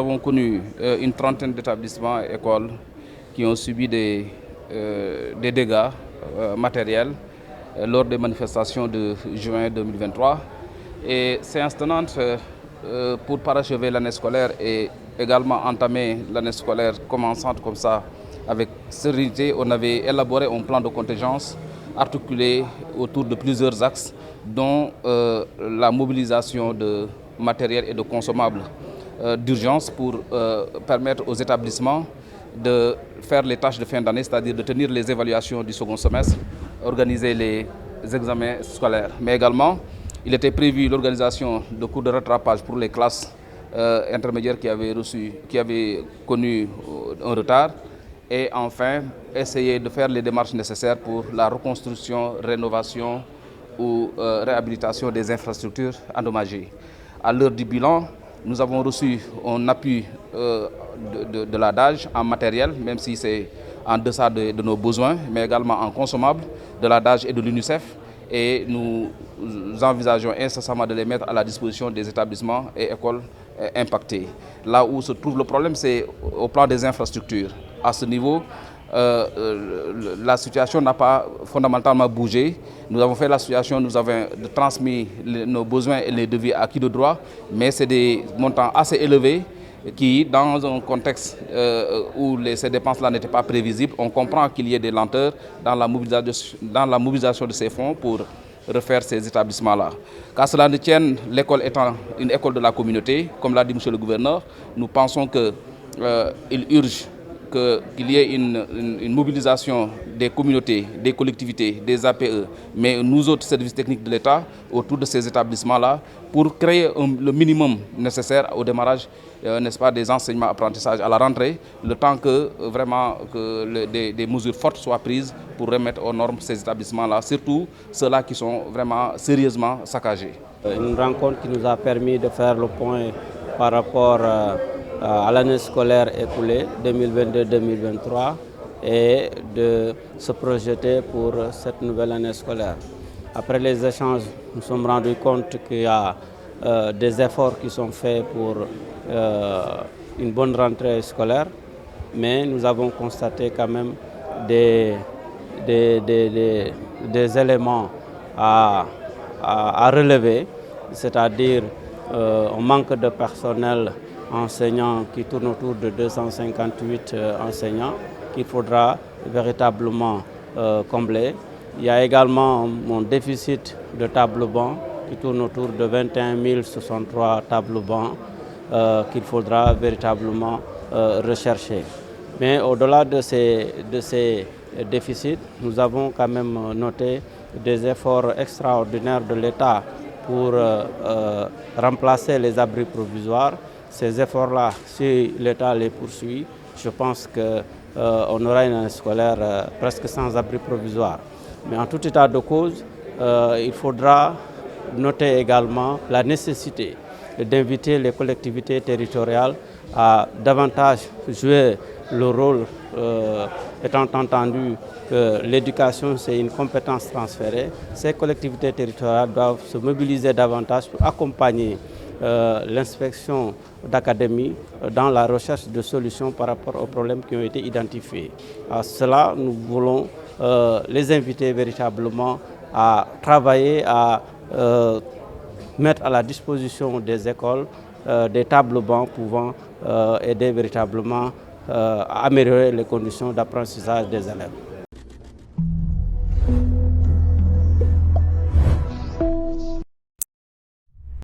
avons connu une trentaine d'établissements et écoles qui ont subi des dégâts matériels lors des manifestations de juin 2023. Et séance tenante pour parachever l'année scolaire et également entamer l'année scolaire commençante comme ça avec sérénité, on avait élaboré un plan de contingence articulé autour de plusieurs axes, dont la mobilisation de matériel et de consommables d'urgence pour permettre aux établissements de faire les tâches de fin d'année, c'est-à-dire de tenir les évaluations du second semestre, organiser les examens scolaires. Mais également, il était prévu l'organisation de cours de rattrapage pour les classes intermédiaires qui avaient connu un retard. Et enfin, essayer de faire les démarches nécessaires pour la reconstruction, rénovation ou réhabilitation des infrastructures endommagées. À l'heure du bilan, nous avons reçu un appui de la DAGE en matériel, même si c'est en deçà de nos besoins, mais également en consommables, de la DAGE et de l'UNICEF. Et nous envisageons incessamment de les mettre à la disposition des établissements et écoles impactés. Là où se trouve le problème, c'est au plan des infrastructures. À ce niveau, la situation n'a pas fondamentalement bougé. Nous avons fait la situation, nous avons transmis nos besoins et les devis acquis de droit, mais c'est des montants assez élevés qui, dans un contexte où ces dépenses-là n'étaient pas prévisibles, on comprend qu'il y ait des lenteurs dans la mobilisation de ces fonds pour refaire ces établissements-là. Qu'à cela ne tienne, l'école étant une école de la communauté, comme l'a dit M. le gouverneur, nous pensons qu'il urge qu'il y ait une mobilisation des communautés, des collectivités, des APE, mais nous autres services techniques de l'État autour de ces établissements-là pour créer le minimum nécessaire au démarrage n'est-ce pas, des enseignements-apprentissages à la rentrée, le temps que vraiment des mesures fortes soient prises pour remettre aux normes ces établissements-là, surtout ceux-là qui sont vraiment sérieusement saccagés. Une rencontre qui nous a permis de faire le point par rapport à l'année scolaire écoulée 2022-2023 et de se projeter pour cette nouvelle année scolaire. Après les échanges, nous nous sommes rendus compte qu'il y a des efforts qui sont faits pour une bonne rentrée scolaire, mais nous avons constaté quand même des éléments à relever, c'est-à-dire un manque de personnel enseignants qui tourne autour de 258 enseignants qu'il faudra véritablement combler. Il y a également un déficit de tableaux-bancs qui tourne autour de 21 063 tableaux-bancs qu'il faudra véritablement rechercher. Mais au-delà de ces déficits, nous avons quand même noté des efforts extraordinaires de l'État pour remplacer les abris provisoires. Ces efforts-là, si l'État les poursuit, je pense qu'on aura une année scolaire presque sans abri provisoire. Mais en tout état de cause, il faudra noter également la nécessité d'inviter les collectivités territoriales à davantage jouer le rôle, étant entendu que l'éducation, c'est une compétence transférée. Ces collectivités territoriales doivent se mobiliser davantage pour accompagner l'inspection d'académie dans la recherche de solutions par rapport aux problèmes qui ont été identifiés. À cela, nous voulons les inviter véritablement à travailler, à mettre à la disposition des écoles des tableaux-bancs pouvant aider véritablement à améliorer les conditions d'apprentissage des élèves.